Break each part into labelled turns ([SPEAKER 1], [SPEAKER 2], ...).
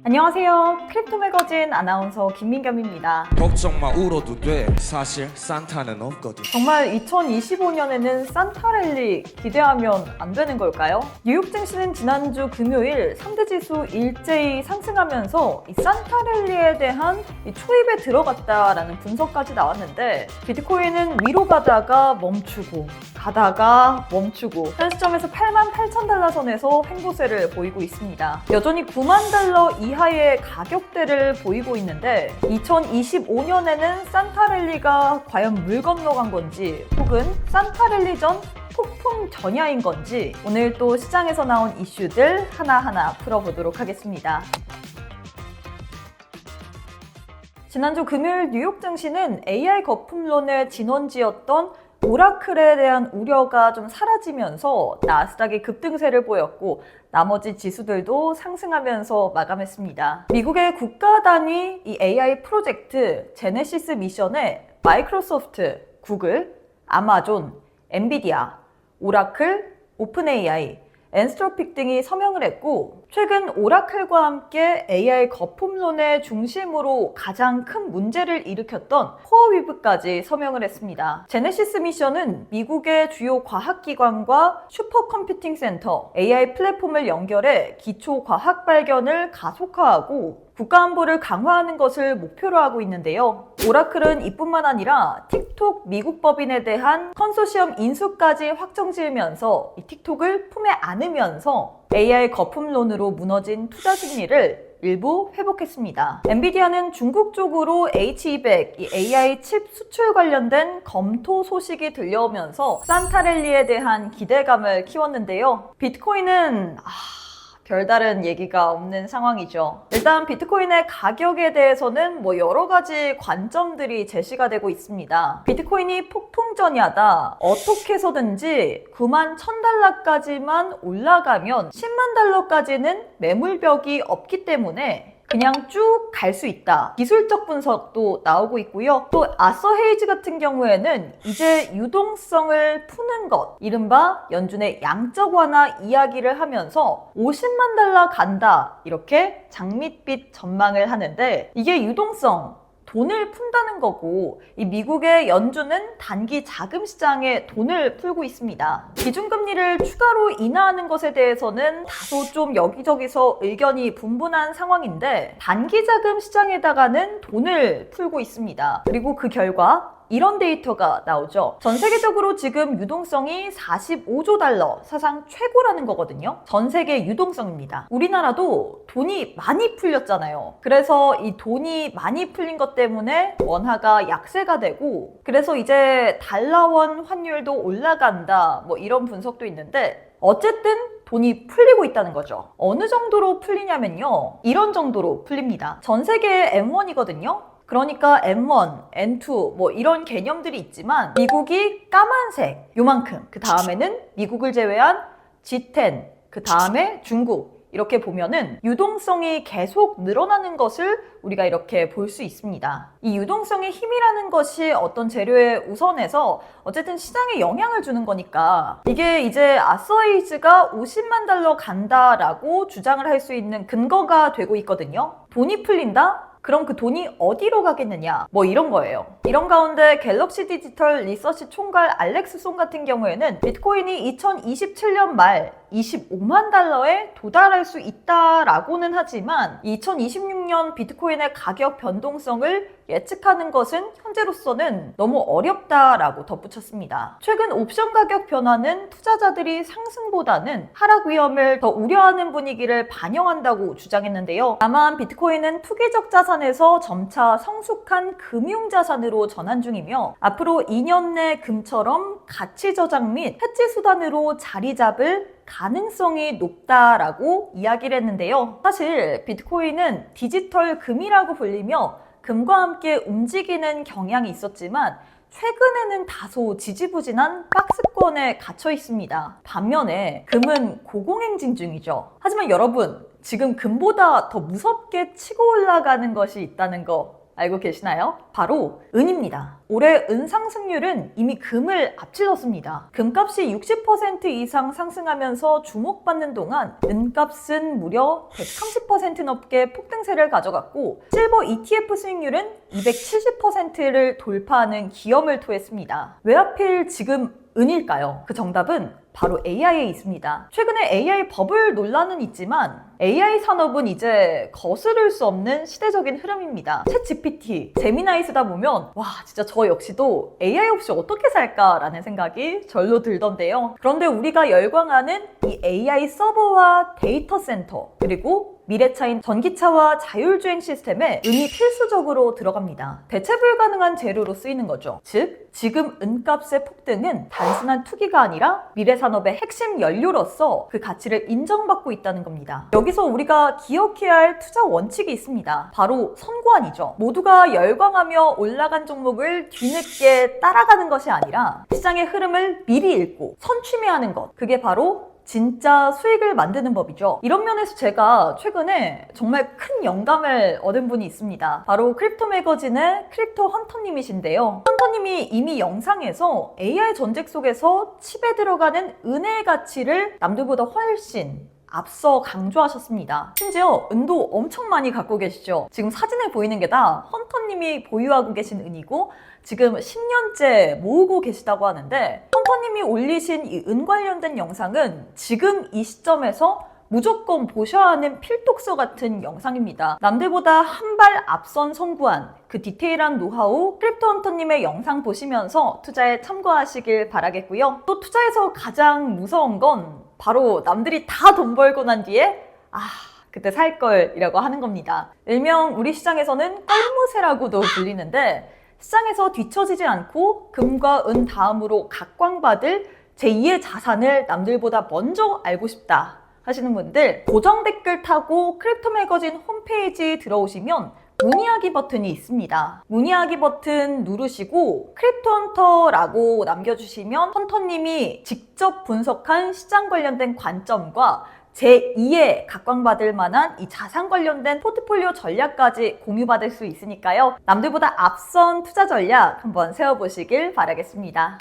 [SPEAKER 1] 안녕하세요. 크립토 매거진 아나운서 김민겸입니다.
[SPEAKER 2] 걱정 마, 울어도 돼. 사실 산타는 없거든.
[SPEAKER 1] 정말 2025년에는 산타랠리 기대하면 안 되는 걸까요? 뉴욕 증시는 지난주 금요일 3대 지수 일제히 상승하면서 이 산타랠리에 대한 초입에 들어갔다라는 분석까지 나왔는데, 비트코인은 위로 가다가 멈추고 현 시점에서 88,000달러 선에서 횡보세를 보이고 있습니다. 여전히 9만 달러 이하의 가격대를 보이고 있는데, 2025년에는 산타랠리가 과연 물 건너간 건지 혹은 산타랠리 전 폭풍 전야인 건지 오늘 또 시장에서 나온 이슈들 하나하나 풀어보도록 하겠습니다. 지난주 금요일 뉴욕 증시는 AI 거품론의 진원지였던 오라클에 대한 우려가 좀 사라지면서 나스닥이 급등세를 보였고, 나머지 지수들도 상승하면서 마감했습니다. 미국의 국가 단위 이 AI 프로젝트 제네시스 미션에 마이크로소프트, 구글, 아마존, 엔비디아, 오라클, 오픈AI, 엔스트로픽 등이 서명을 했고, 최근 오라클과 함께 AI 거품론의 중심으로 가장 큰 문제를 일으켰던 코어위브까지 서명을 했습니다. 제네시스 미션은 미국의 주요 과학기관과 슈퍼컴퓨팅 센터, AI 플랫폼을 연결해 기초 과학 발견을 가속화하고 국가안보를 강화하는 것을 목표로 하고 있는데요. 오라클은 이뿐만 아니라 틱톡 미국 법인에 대한 컨소시엄 인수까지 확정지으면서 이 틱톡을 품에 안으면서 AI 거품론으로 무너진 투자 심리를 일부 회복했습니다. 엔비디아는 중국 쪽으로 H200 이 AI 칩 수출 관련된 검토 소식이 들려오면서 산타랠리에 대한 기대감을 키웠는데요. 비트코인은 별다른 얘기가 없는 상황이죠. 일단 비트코인의 가격에 대해서는 여러 가지 관점들이 제시가 되고 있습니다. 비트코인이 폭풍전야다. 어떻게 해서든지 9만 1000달러까지만 올라가면 10만 달러까지는 매물벽이 없기 때문에 그냥 쭉 갈 수 있다. 기술적 분석도 나오고 있고요. 또 아서 헤이즈 같은 경우에는 이제 유동성을 푸는 것, 이른바 연준의 양적 완화 이야기를 하면서 50만 달러 간다, 이렇게 장밋빛 전망을 하는데, 이게 유동성, 돈을 푼다는 거고, 이 미국의 연준은 단기 자금 시장에 돈을 풀고 있습니다. 기준금리를 추가로 인하하는 것에 대해서는 다소 좀 여기저기서 의견이 분분한 상황인데, 단기 자금 시장에다가는 돈을 풀고 있습니다. 그리고 그 결과 이런 데이터가 나오죠. 전 세계적으로 지금 유동성이 45조 달러, 사상 최고라는 거거든요. 전 세계 유동성입니다. 우리나라도 돈이 많이 풀렸잖아요. 그래서 이 돈이 많이 풀린 것 때문에 원화가 약세가 되고, 그래서 이제 달러원 환율도 올라간다, 이런 분석도 있는데, 어쨌든 돈이 풀리고 있다는 거죠. 어느 정도로 풀리냐면요, 이런 정도로 풀립니다. 전 세계의 M1이거든요. 그러니까 M1, N2 이런 개념들이 있지만, 미국이 까만색 요만큼, 그 다음에는 미국을 제외한 G10, 그 다음에 중국, 이렇게 보면은 유동성이 계속 늘어나는 것을 우리가 이렇게 볼 수 있습니다. 이 유동성의 힘이라는 것이 어떤 재료에 우선해서 어쨌든 시장에 영향을 주는 거니까, 이게 이제 아서 헤이즈가 50만 달러 간다라고 주장을 할 수 있는 근거가 되고 있거든요. 돈이 풀린다? 그럼 그 돈이 어디로 가겠느냐, 이런 거예요. 이런 가운데 갤럭시 디지털 리서치 총괄 알렉스 송 같은 경우에는 비트코인이 2027년 말 25만 달러에 도달할 수 있다라고는 하지만 2026년 비트코인의 가격 변동성을 예측하는 것은 현재로서는 너무 어렵다라고 덧붙였습니다. 최근 옵션 가격 변화는 투자자들이 상승보다는 하락 위험을 더 우려하는 분위기를 반영한다고 주장했는데요. 다만 비트코인은 투기적 자산에서 점차 성숙한 금융자산으로 전환 중이며, 앞으로 2년 내 금처럼 가치 저장 및 해지 수단으로 자리 잡을 가능성이 높다라고 이야기를 했는데요. 사실 비트코인은 디지털 금이라고 불리며 금과 함께 움직이는 경향이 있었지만, 최근에는 다소 지지부진한 박스권에 갇혀 있습니다. 반면에 금은 고공행진 중이죠. 하지만 여러분, 지금 금보다 더 무섭게 치고 올라가는 것이 있다는 거 알고 계시나요? 바로 은입니다. 올해 은 상승률은 이미 금을 앞질렀습니다. 금값이 60% 이상 상승하면서 주목받는 동안 은값은 무려 130% 넘게 폭등세를 가져갔고 실버 ETF 수익률은 270%를 돌파하는 기염을 토했습니다. 왜 하필 지금 은일까요? 그 정답은 바로 AI에 있습니다. 최근에 AI 버블 논란은 있지만 AI 산업은 이제 거스를 수 없는 시대적인 흐름입니다. 챗 GPT, 제미나이 쓰다 보면 와 진짜 저 역시도 AI 없이 어떻게 살까라는 생각이 절로 들던데요. 그런데 우리가 열광하는 이 AI 서버와 데이터 센터 그리고 미래차인 전기차와 자율주행 시스템에 은이 필수적으로 들어갑니다. 대체 불가능한 재료로 쓰이는 거죠. 즉, 지금 은값의 폭등은 단순한 투기가 아니라 미래 산업의 핵심 연료로서 그 가치를 인정받고 있다는 겁니다. 여기서 우리가 기억해야 할 투자 원칙이 있습니다. 바로 선고안이죠. 모두가 열광하며 올라간 종목을 뒤늦게 따라가는 것이 아니라 시장의 흐름을 미리 읽고 선취매하는 것. 그게 바로 진짜 수익을 만드는 법이죠. 이런 면에서 제가 최근에 정말 큰 영감을 얻은 분이 있습니다. 바로 크립토 매거진의 크립토 헌터님이신데요. 헌터님이 이미 영상에서 AI 전쟁 속에서 칩에 들어가는 은의 가치를 남들보다 훨씬 앞서 강조하셨습니다. 심지어 은도 엄청 많이 갖고 계시죠. 지금 사진에 보이는 게 다 헌터님이 보유하고 계신 은이고 지금 10년째 모으고 계시다고 하는데 헌터님이 올리신 이 은 관련된 영상은 지금 이 시점에서 무조건 보셔야 하는 필독서 같은 영상입니다. 남들보다 한 발 앞선 선구안, 그 디테일한 노하우, 크립토 헌터님의 영상 보시면서 투자에 참고하시길 바라겠고요. 또 투자에서 가장 무서운 건 바로 남들이 다 돈 벌고 난 뒤에 그때 살 걸이라고 하는 겁니다. 일명 우리 시장에서는 껄무새라고도 불리는데 시장에서 뒤처지지 않고 금과 은 다음으로 각광받을 제2의 자산을 남들보다 먼저 알고 싶다 하시는 분들 고정 댓글 타고 크립토 매거진 홈페이지 들어오시면 문의하기 버튼이 있습니다. 문의하기 버튼 누르시고 크립토 헌터라고 남겨주시면 헌터님이 직접 분석한 시장 관련된 관점과 제2의 각광받을 만한 이 자산 관련된 포트폴리오 전략까지 공유받을 수 있으니까요. 남들보다 앞선 투자 전략 한번 세워보시길 바라겠습니다.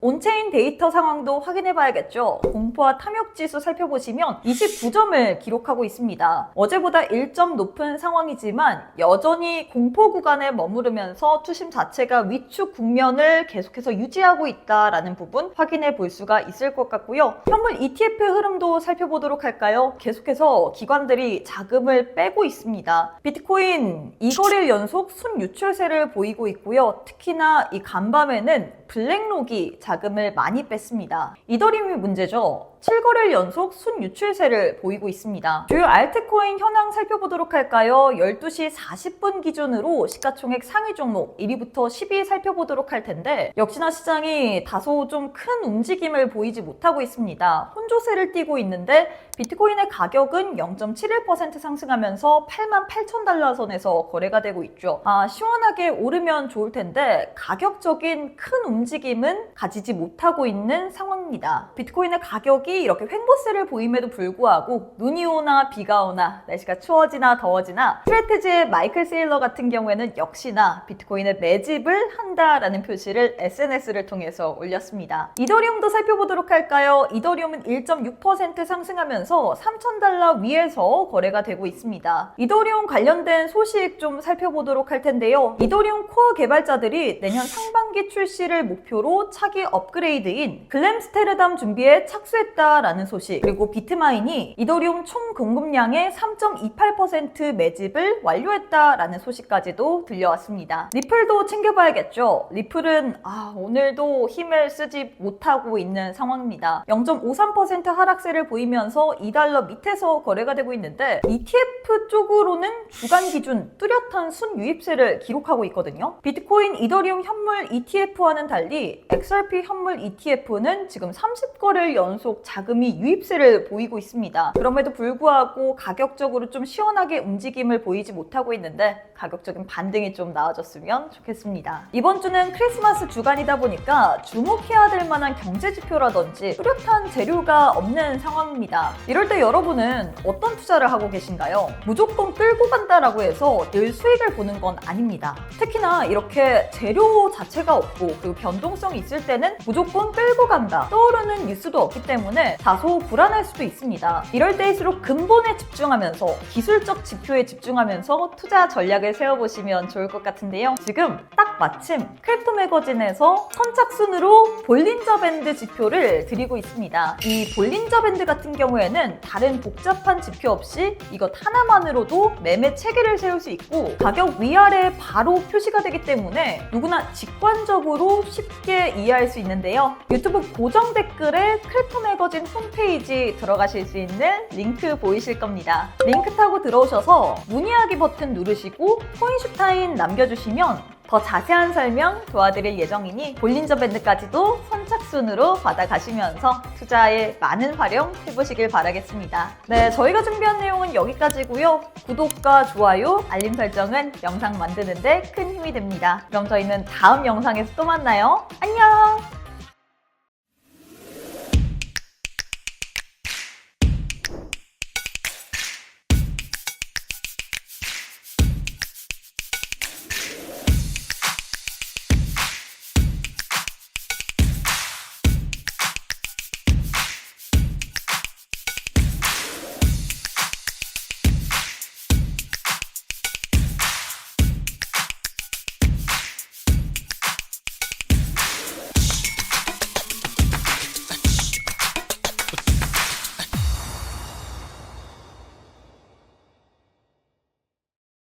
[SPEAKER 1] 온체인 데이터 상황도 확인해 봐야겠죠. 공포와 탐욕 지수 살펴보시면 29점을 기록하고 있습니다. 어제보다 1점 높은 상황이지만 여전히 공포 구간에 머무르면서 투심 자체가 위축 국면을 계속해서 유지하고 있다라는 부분 확인해 볼 수가 있을 것 같고요. 현물 ETF 흐름도 살펴보도록 할까요? 계속해서 기관들이 자금을 빼고 있습니다. 비트코인 2거래일 연속 순유출세를 보이고 있고요. 특히나 이 간밤에는 블랙록이 자금을 많이 뺐습니다. 이더리움이 문제죠. 7거래일 연속 순유출세를 보이고 있습니다. 주요 알트코인 현황 살펴보도록 할까요? 12시 40분 기준으로 시가총액 상위 종목 1위부터 10위 살펴보도록 할 텐데 역시나 시장이 다소 좀 큰 움직임을 보이지 못하고 있습니다. 혼조세를 띠고 있는데 비트코인의 가격은 0.71% 상승하면서 88,000달러 선에서 거래가 되고 있죠. 시원하게 오르면 좋을 텐데 가격적인 큰 움직임은 가지지 못하고 있는 상황입니다. 비트코인의 가격이 이렇게 횡보세를 보임에도 불구하고 눈이 오나 비가 오나 날씨가 추워지나 더워지나 스트레티지의 마이클 세일러 같은 경우에는 역시나 비트코인의 매집을 한다라는 표시를 SNS를 통해서 올렸습니다. 이더리움도 살펴보도록 할까요? 이더리움은 1.6% 상승하면서 3,000달러 위에서 거래가 되고 있습니다. 이더리움 관련된 소식 좀 살펴보도록 할 텐데요. 이더리움 코어 개발자들이 내년 상반기 출시를 목표로 차기 업그레이드인 글램스테르담 준비에 착수했다라는 소식, 그리고 비트마인이 이더리움 총 공급량의 3.28% 매집을 완료했다라는 소식까지도 들려왔습니다. 리플도 챙겨봐야겠죠. 리플은 오늘도 힘을 쓰지 못하고 있는 상황입니다. 0.53% 하락세를 보이면서 2달러 밑에서 거래가 되고 있는데 ETF 쪽으로는 주간 기준 뚜렷한 순유입세를 기록하고 있거든요. 비트코인, 이더리움 현물 ETF와는 달리 XRP 현물 ETF는 지금 30거래일 연속 자금이 유입세를 보이고 있습니다. 그럼에도 불구하고 가격적으로 좀 시원하게 움직임을 보이지 못하고 있는데 가격적인 반등이 좀 나아졌으면 좋겠습니다. 이번 주는 크리스마스 주간이다 보니까 주목해야 될 만한 경제 지표라든지 뚜렷한 재료가 없는 상황입니다. 이럴 때 여러분은 어떤 투자를 하고 계신가요? 무조건 끌고 간다라고 해서 늘 수익을 보는 건 아닙니다. 특히나 이렇게 재료 자체가 없고 그리고 변동성이 있을 때는 무조건 끌고 간다 떠오르는 뉴스도 없기 때문에 다소 불안할 수도 있습니다. 이럴 때일수록 근본에 집중하면서 기술적 지표에 집중하면서 투자 전략을 세워보시면 좋을 것 같은데요. 지금 딱 마침 크립토 매거진에서 선착순으로 볼린저 밴드 지표를 드리고 있습니다. 이 볼린저 밴드 같은 경우에는 다른 복잡한 지표 없이 이것 하나만으로도 매매 체계를 세울 수 있고 가격 위아래에 바로 표시가 되기 때문에 누구나 직관적으로 쉽게 이해할 수 있는데요. 유튜브 고정 댓글에 크립토 매거진 홈페이지 들어가실 수 있는 링크 보이실 겁니다. 링크 타고 들어오셔서 문의하기 버튼 누르시고 코인슈타인 남겨주시면 더 자세한 설명 도와드릴 예정이니 볼린저 밴드까지도 선착순으로 받아가시면서 투자에 많은 활용 해보시길 바라겠습니다. 네, 저희가 준비한 내용은 여기까지고요. 구독과 좋아요, 알림 설정은 영상 만드는데 큰 힘이 됩니다. 그럼 저희는 다음 영상에서 또 만나요. 안녕!